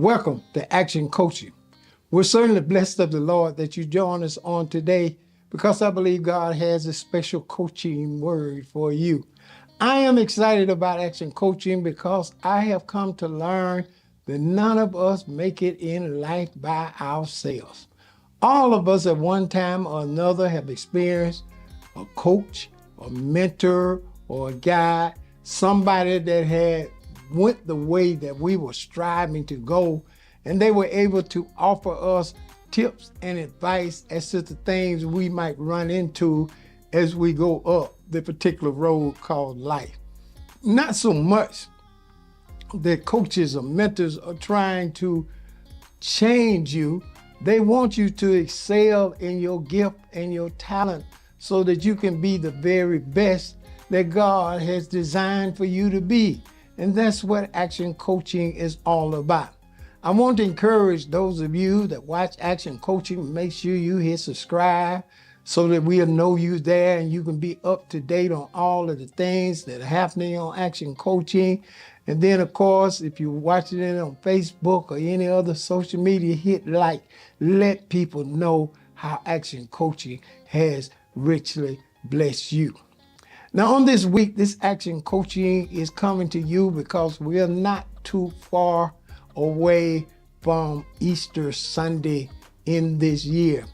Welcome to Action Coaching. We're certainly blessed of the Lord that you join us on today because I believe God has a special coaching word for you. I am excited about Action Coaching because I have come to learn that none of us make it in life by ourselves. All of us at one time or another have experienced a coach, a mentor, or a guide, somebody that had went the way that we were striving to go, and they were able to offer us tips and advice as to the things we might run into as we go up the particular road called life. Not so much that coaches or mentors are trying to change you. They want you to excel in your gift and your talent so that you can be the very best that God has designed for you to be. And that's what Action Coaching is all about. I want to encourage those of you that watch Action Coaching, make sure you hit subscribe so that we'll know you there and you can be up to date on all of the things that are happening on Action Coaching. And then, of course, if you're watching it on Facebook or any other social media, hit like. Let people know how Action Coaching has richly blessed you. Now, on this week, this Action Coaching is coming to you because we are not too far away from Easter Sunday in this year.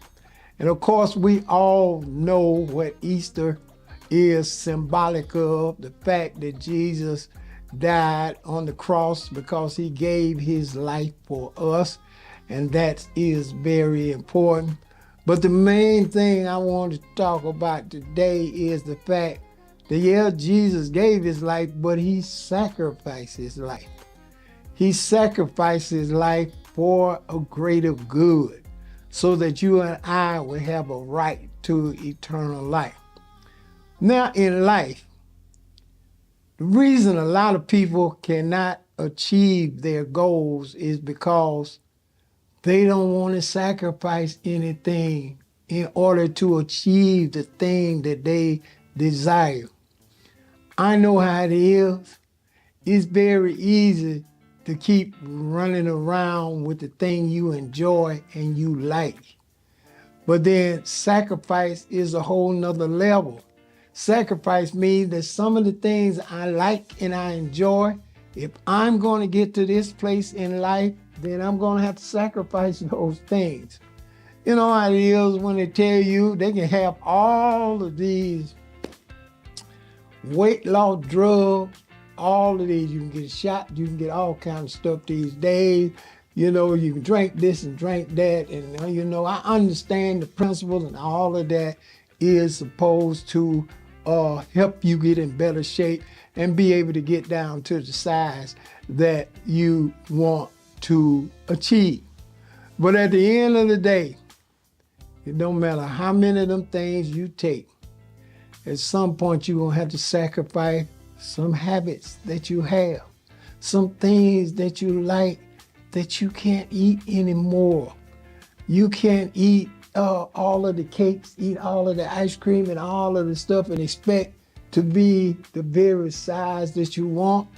And of course, we all know what Easter is symbolic of, the fact that Jesus died on the cross because he gave his life for us, and that is very important. But the main thing I want to talk about today is the fact that, Jesus gave his life, but he sacrificed his life. He sacrificed his life for a greater good so that you and I would have a right to eternal life. Now, in life, the reason a lot of people cannot achieve their goals is because they don't want to sacrifice anything in order to achieve the thing that they desire. I know how it is. It's very easy to keep running around with the thing you enjoy and you like. But then sacrifice is a whole nother level. Sacrifice means that some of the things I like and I enjoy, if I'm going to get to this place in life, then I'm going to have to sacrifice those things. You know how it is when they tell you they can have all of these weight loss drugs, all of these. You can get shot, you can get all kinds of stuff these days. You know, you can drink this and drink that. And, you know, I understand the principles and all of that is supposed to help you get in better shape and be able to get down to the size that you want to achieve. But at the end of the day, it don't matter how many of them things you take, at some point you're going to have to sacrifice some habits that you have, some things that you like that you can't eat anymore. You can't eat all of the cakes, eat all of the ice cream and all of the stuff and expect to be the very size that you want.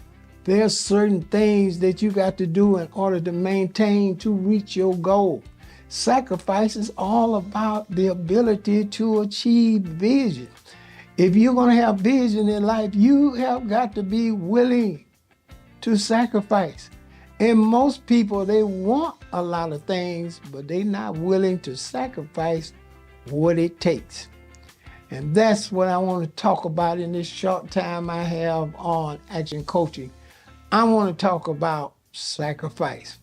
There's certain things that you got to do in order to maintain to reach your goal. Sacrifice is all about the ability to achieve vision. If you're going to have vision in life, you have got to be willing to sacrifice. And most people, they want a lot of things, but they're not willing to sacrifice what it takes. And that's what I want to talk about in this short time I have on Action Coaching. I want to talk about sacrifice.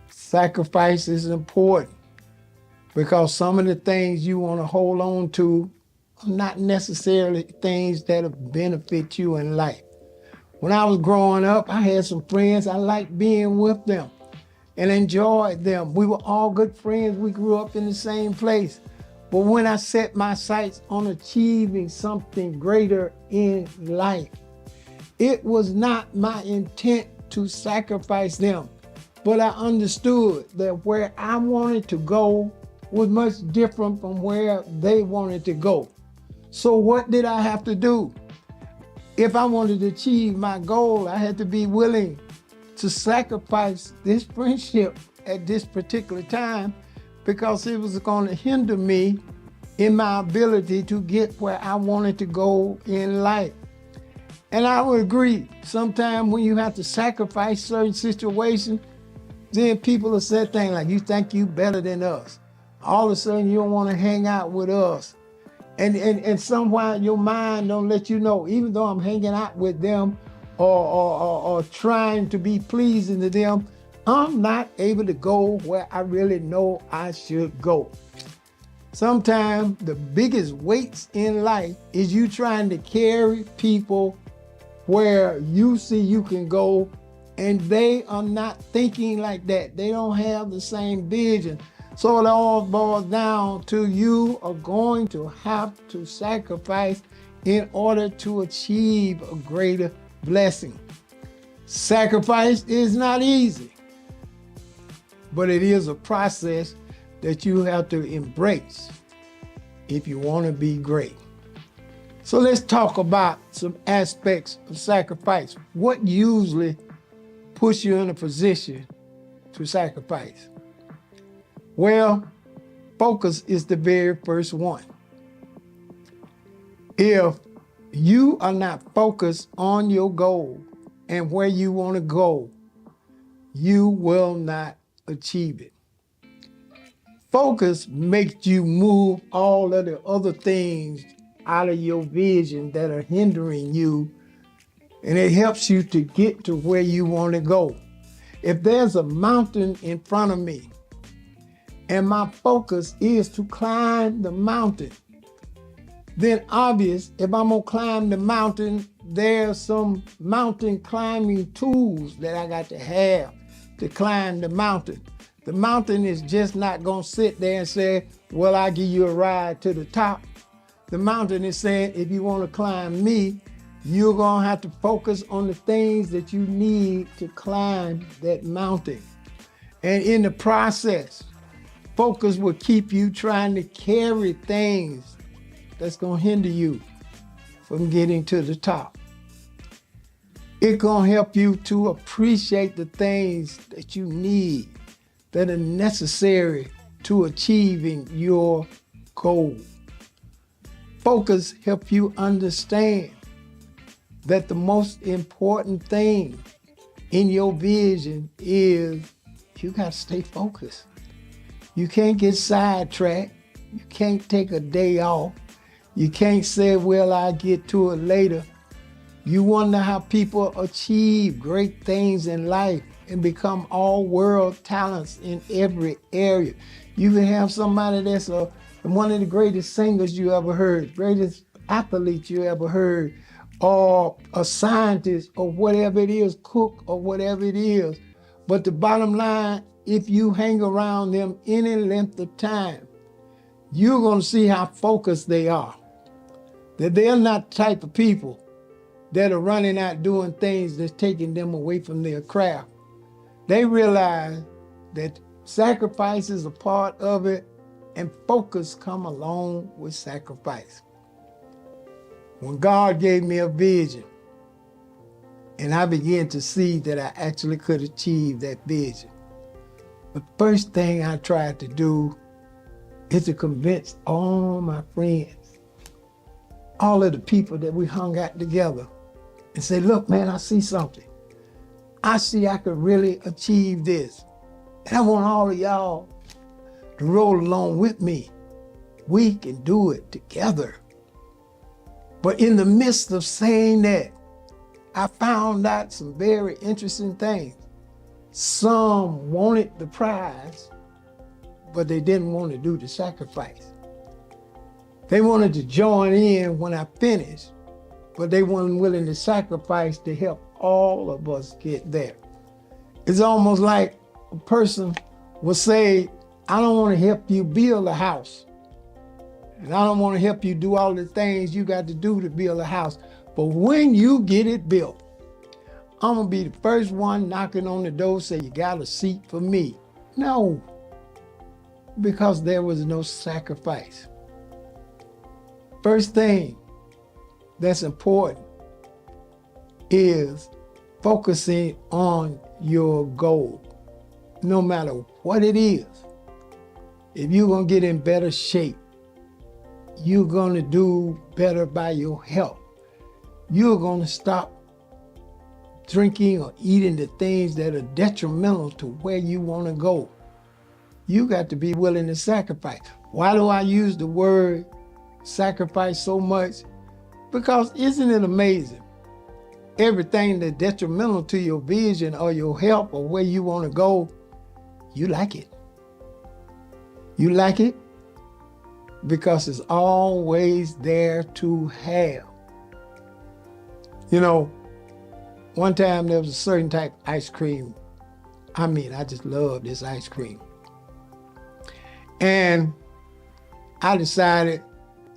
Sacrifice is important because some of the things you want to hold on to are not necessarily things that'll benefit you in life. When I was growing up, I had some friends. I liked being with them and enjoyed them. We were all good friends. We grew up in the same place. But when I set my sights on achieving something greater in life, it was not my intent to sacrifice them. But I understood that where I wanted to go was much different from where they wanted to go. So what did I have to do? If I wanted to achieve my goal, I had to be willing to sacrifice this friendship at this particular time because it was going to hinder me in my ability to get where I wanted to go in life. And I would agree, sometimes when you have to sacrifice certain situations, then people will say things like, you think you better than us. All of a sudden you don't want to hang out with us. And somehow your mind don't let you know, even though I'm hanging out with them or trying to be pleasing to them, I'm not able to go where I really know I should go. Sometimes the biggest weights in life is you trying to carry people where you see you can go, and they are not thinking like that. They don't have the same vision. So it all boils down to you are going to have to sacrifice in order to achieve a greater blessing. Sacrifice is not easy, but it is a process that you have to embrace if you want to be great. So let's talk about some aspects of sacrifice. What usually puts you in a position to sacrifice? Well, focus is the very first one. If you are not focused on your goal and where you want to go, you will not achieve it. Focus makes you move all of the other things out of your vision that are hindering you, and it helps you to get to where you want to go. If there's a mountain in front of me, and my focus is to climb the mountain, then obvious, if I'm gonna climb the mountain, there's some mountain climbing tools that I got to have to climb the mountain. The mountain is just not gonna sit there and say, well, I'll give you a ride to the top. The mountain is saying, if you wanna climb me, you're gonna have to focus on the things that you need to climb that mountain. And in the process, focus will keep you trying to carry things that's gonna hinder you from getting to the top. It's gonna help you to appreciate the things that you need, that are necessary to achieving your goal. Focus helps you understand that the most important thing in your vision is you gotta stay focused. You can't get sidetracked. You can't take a day off. You can't say, well, I'll get to it later. You wonder how people achieve great things in life and become all world talents in every area. You can have somebody that's one of the greatest singers you ever heard, greatest athletes you ever heard, or a scientist or whatever it is, cook or whatever it is. But the bottom line, if you hang around them any length of time, you're gonna see how focused they are. That they're not the type of people that are running out doing things that's taking them away from their craft. They realize that sacrifice is a part of it, and focus come along with sacrifice. When God gave me a vision, and I began to see that I actually could achieve that vision, the first thing I tried to do is to convince all my friends, all of the people that we hung out together, and say, look, man, I see something. I see I could really achieve this. And I want all of y'all to roll along with me. We can do it together. But in the midst of saying that, I found out some very interesting things. Some wanted the prize, but they didn't want to do the sacrifice. They wanted to join in when I finished, but they weren't willing to sacrifice to help all of us get there. It's almost like a person will say, I don't want to help you build a house. And I don't want to help you do all the things you got to do to build a house. But when you get it built, I'm gonna be the first one knocking on the door, say, you got a seat for me. No, because there was no sacrifice. First thing that's important is focusing on your goal, no matter what it is. If you're going to get in better shape, you're going to do better by your health. You're going to stop drinking or eating the things that are detrimental to where you want to go. You got to be willing to sacrifice. Why do I use the word sacrifice so much? Because isn't it amazing? Everything that's detrimental to your vision or your health or where you want to go, you like it. You like it because it's always there to have. You know, one time there was a certain type of ice cream. I just love this ice cream. And I decided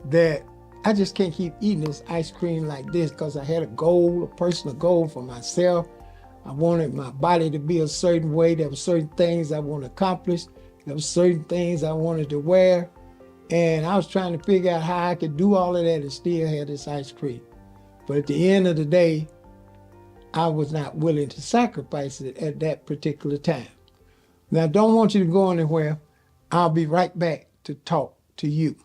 that I just can't keep eating this ice cream like this because I had a goal, a personal goal for myself. I wanted my body to be a certain way. There were certain things I want to accomplish. There were certain things I wanted to wear. And I was trying to figure out how I could do all of that and still have this ice cream. But at the end of the day, I was not willing to sacrifice it at that particular time. Now, I don't want you to go anywhere. I'll be right back to talk to you.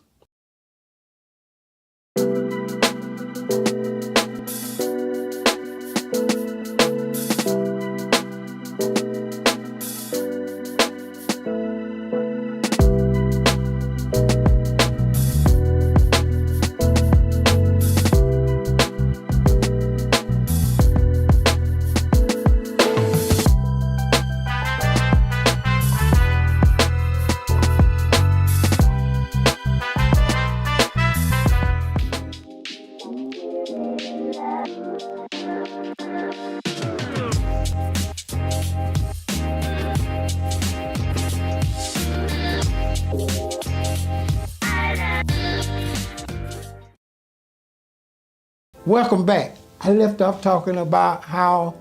Welcome back. I left off talking about how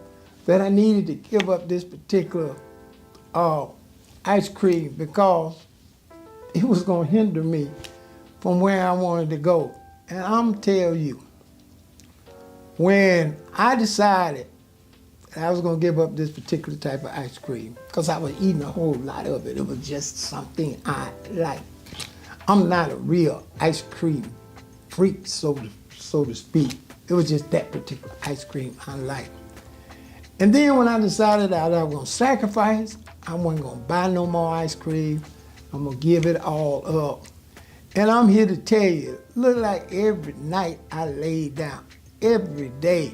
that I needed to give up this particular ice cream because it was going to hinder me from where I wanted to go. And I'm telling you, when I decided that I was going to give up this particular type of ice cream because I was eating a whole lot of it, it was just something I like. I'm not a real ice cream freak, so to speak. It was just that particular ice cream I liked. And then when I decided that I was going to sacrifice, I wasn't going to buy no more ice cream. I'm going to give it all up. And I'm here to tell you, look like every night I laid down, every day,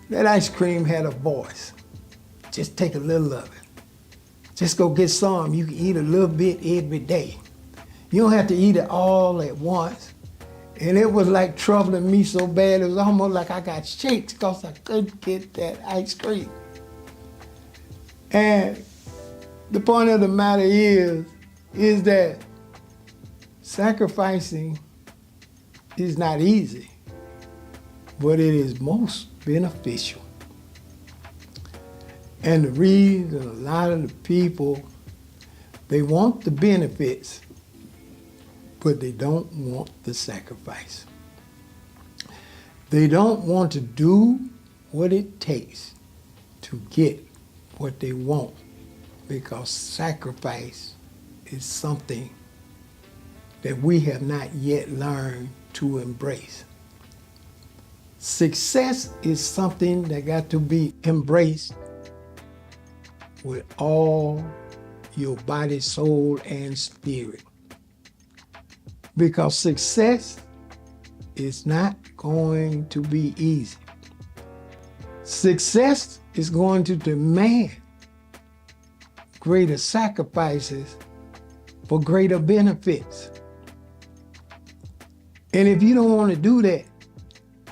that ice cream had a voice. Just take a little of it. Just go get some. You can eat a little bit every day. You don't have to eat it all at once. And it was like troubling me so bad, it was almost like I got shakes because I couldn't get that ice cream. And the point of the matter is that sacrificing is not easy, but it is most beneficial. And the reason a lot of the people, they want the benefits, but they don't want the sacrifice. They don't want to do what it takes to get what they want because sacrifice is something that we have not yet learned to embrace. Success is something that got to be embraced with all your body, soul, and spirit. Because success is not going to be easy. Success is going to demand greater sacrifices for greater benefits. And if you don't want to do that,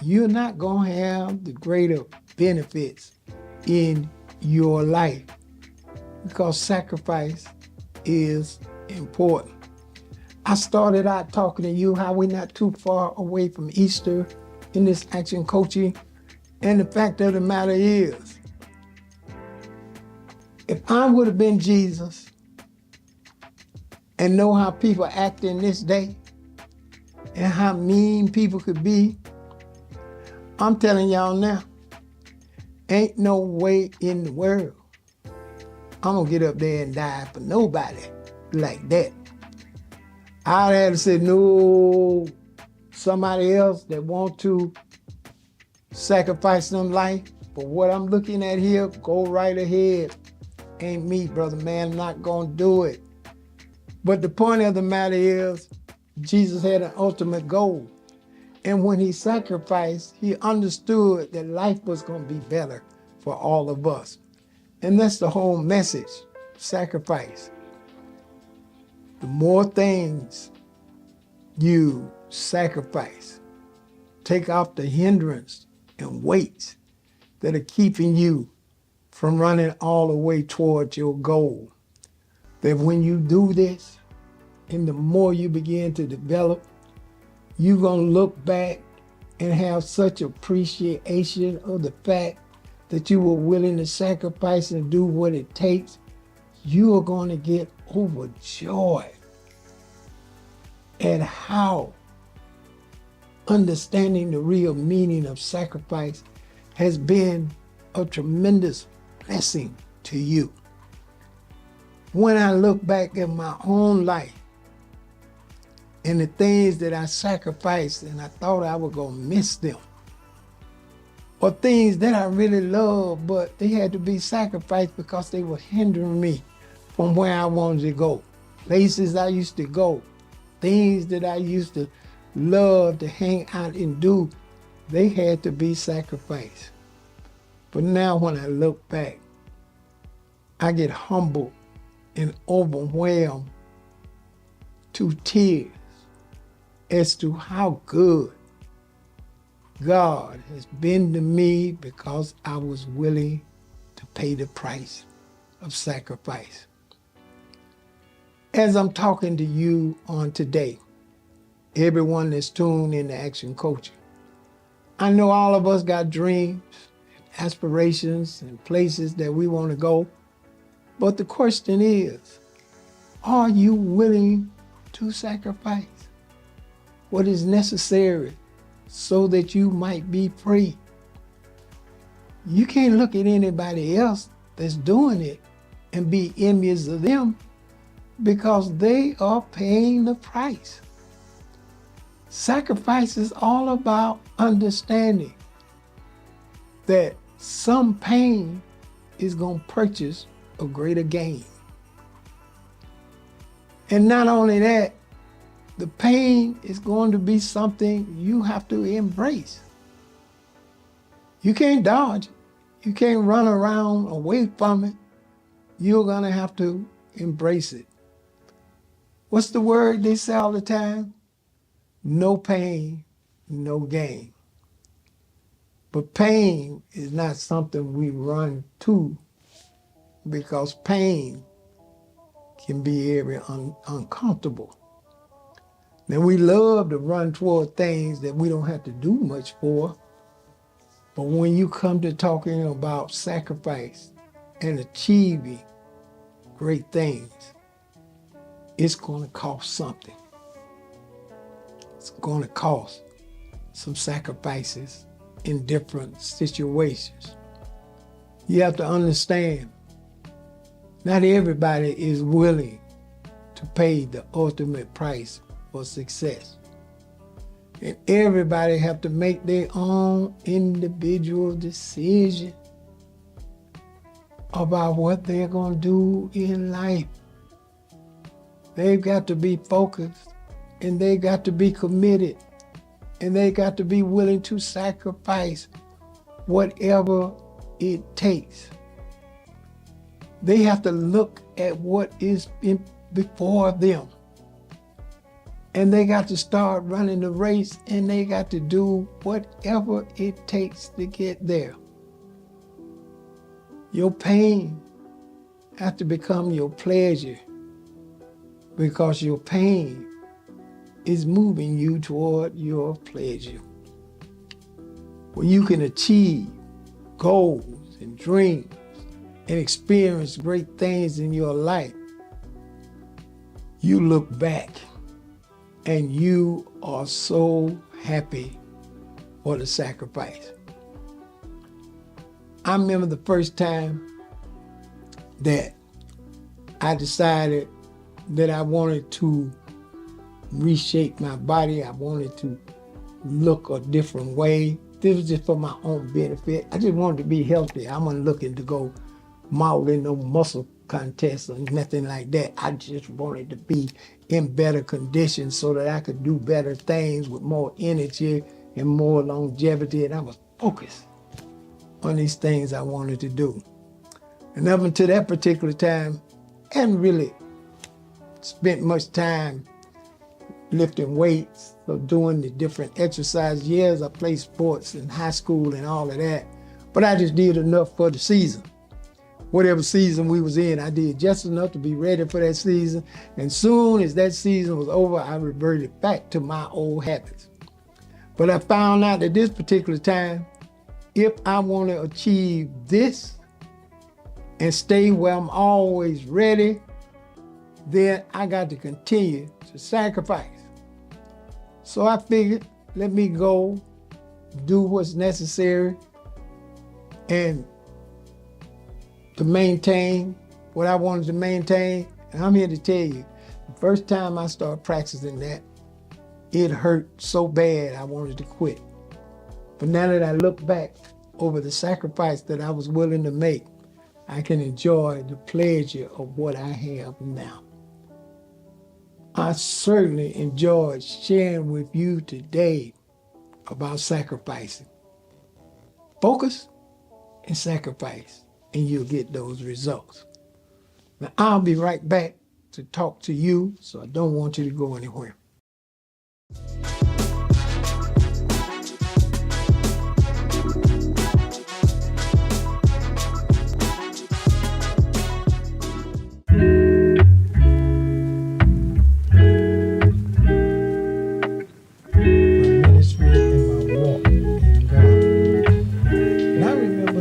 you're not going to have the greater benefits in your life because sacrifice is important. I started out talking to you how we're not too far away from Easter in this action coaching. And the fact of the matter is, if I would have been Jesus and know how people act in this day and how mean people could be, I'm telling y'all now, Ain't no way in the world I'm gonna get up there and die for nobody like that. I'd have to say, no, somebody else that want to sacrifice some life for what I'm looking at here, go right ahead. Ain't me, brother man, I'm not gonna do it. But the point of the matter is, Jesus had an ultimate goal. And when he sacrificed, he understood that life was gonna be better for all of us. And that's the whole message, sacrifice. The more things you sacrifice, take off the hindrance and weights that are keeping you from running all the way towards your goal. That when you do this, and the more you begin to develop, you're gonna look back and have such appreciation of the fact that you were willing to sacrifice and do what it takes. You are going to get overjoyed at how understanding the real meaning of sacrifice has been a tremendous blessing to you. When I look back at my own life and the things that I sacrificed and I thought I was going to miss them, or things that I really love, but they had to be sacrificed because they were hindering me from where I wanted to go. Places I used to go, things that I used to love to hang out and do, they had to be sacrificed. But now when I look back, I get humbled and overwhelmed to tears as to how good God has been to me because I was willing to pay the price of sacrifice. As I'm talking to you on today, everyone that's tuned into Action Coaching, I know all of us got dreams, aspirations, and places that we want to go. But the question is, are you willing to sacrifice what is necessary so that you might be free? You can't look at anybody else that's doing it and be envious of them because they are paying the price. Sacrifice is all about understanding that some pain is going to purchase a greater gain. And not only that, the pain is going to be something you have to embrace. You can't dodge it. You can't run around away from it. You're going to have to embrace it. What's the word they say all the time? No pain, no gain. But pain is not something we run to because pain can be very uncomfortable. Now, we love to run toward things that we don't have to do much for. But when you come to talking about sacrifice and achieving great things, it's going to cost something. It's going to cost some sacrifices in different situations. You have to understand, not everybody is willing to pay the ultimate price for success. And everybody have to make their own individual decision about what they're going to do in life. They've got to be focused and they got to be committed and they got to be willing to sacrifice whatever it takes. They have to look at what is before them. And they got to start running the race and they got to do whatever it takes to get there. Your pain has to become your pleasure because your pain is moving you toward your pleasure. When you can achieve goals and dreams and experience great things in your life, you look back and you are so happy for the sacrifice. I remember the first time that I decided that I wanted to reshape my body. I wanted to look a different way. This was just for my own benefit. I just wanted to be healthy. I wasn't looking to go model in no muscle contest or nothing like that. I just wanted to be in better condition so that I could do better things with more energy and more longevity. And I was focused on these things I wanted to do. And up until that particular time, I hadn't really spent much time lifting weights or doing the different exercise. Yes, I played sports in high school and all of that, but I just did enough for the season. Whatever season we was in, I did just enough to be ready for that season. And soon as that season was over, I reverted back to my old habits. But I found out that this particular time, if I want to achieve this and stay where I'm always ready, then I got to continue to sacrifice. So I figured, let me go do what's necessary and to maintain what I wanted to maintain. And I'm here to tell you, the first time I started practicing that, it hurt so bad I wanted to quit. But now that I look back over the sacrifice that I was willing to make, I can enjoy the pleasure of what I have now. I certainly enjoyed sharing with you today about sacrificing. Focus and sacrifice, and you'll get those results. Now, I'll be right back to talk to you, so I don't want you to go anywhere.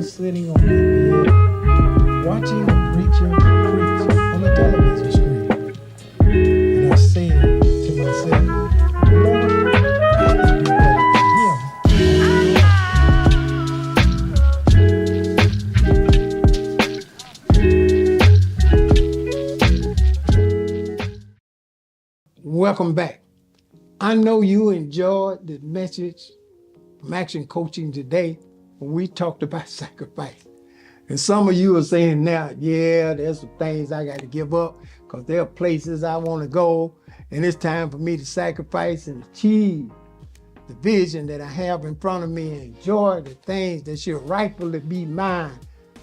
Sitting on my bed, watching a preacher preach on a television screen. And I said to myself, Lord, I can do better than him. Welcome back. I know you enjoyed the message from Action Coaching today. We talked about sacrifice. And some of you are saying now, yeah, there's some things I got to give up because there are places I want to go, and it's time for me to sacrifice and achieve the vision that I have in front of me and enjoy the things that should rightfully be mine.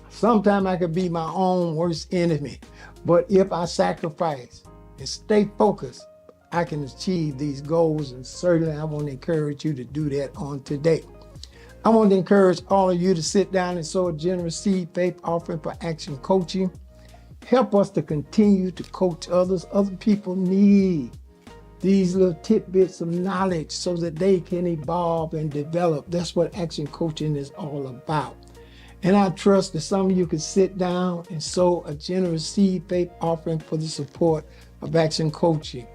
Sometimes I could be my own worst enemy, but if I sacrifice and stay focused, I can achieve these goals, and certainly I want to encourage you to do that on today. I want to encourage all of you to sit down and sow a generous seed faith offering for Action Coaching. Help us to continue to coach others. Other people need these little tidbits of knowledge so that they can evolve and develop. That's what Action Coaching is all about. And I trust that some of you can sit down and sow a generous seed faith offering for the support of Action Coaching.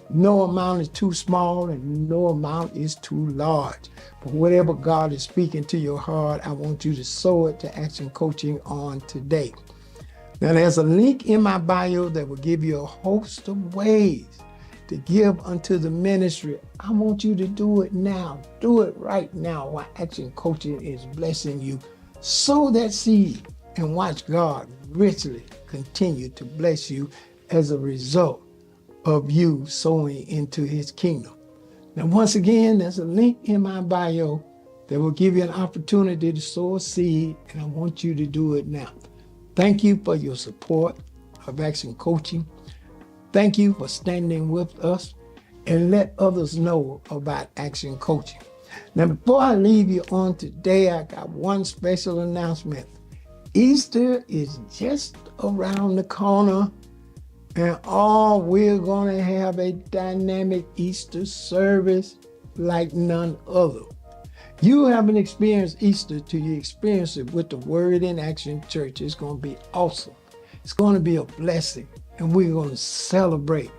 No amount is too small and no amount is too large. But whatever God is speaking to your heart, I want you to sow it to Action Coaching on today. Now, there's a link in my bio that will give you a host of ways to give unto the ministry. I want you to do it now. Do it right now while Action Coaching is blessing you. Sow that seed and watch God richly continue to bless you as a result of you sowing into his kingdom. Now, once again, there's a link in my bio that will give you an opportunity to sow a seed, and I want you to do it now. Thank you for your support of Action Coaching. Thank you for standing with us, and let others know about Action Coaching. Now, before I leave you on today, I got one special announcement. Easter is just around the corner. And we're going to have a dynamic Easter service like none other. You haven't experienced Easter till you experience it with the Word in Action Church. It's going to be awesome. It's going to be a blessing. And we're going to celebrate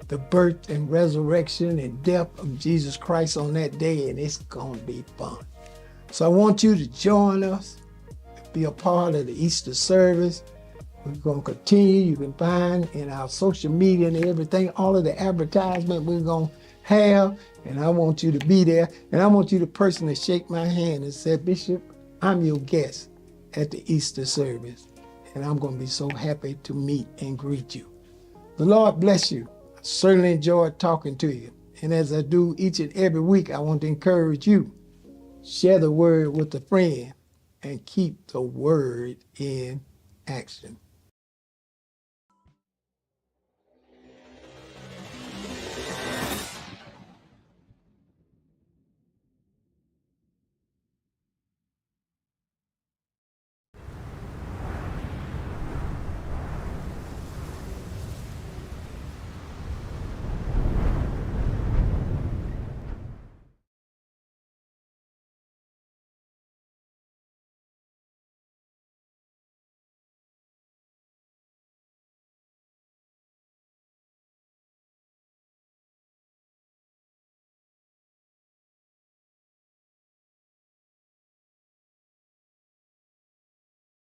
the birth and resurrection and death of Jesus Christ on that day. And it's going to be fun. So I want you to join us. be a part of the Easter service. We're going to continue. You can find in our social media and everything, all of the advertisement we're going to have. And I want you to be there. And I want you to personally shake my hand and say, Bishop, I'm your guest at the Easter service. And I'm going to be so happy to meet and greet you. The Lord bless you. I certainly enjoyed talking to you. And as I do each and every week, I want to encourage you. Share the word with a friend and keep the word in action.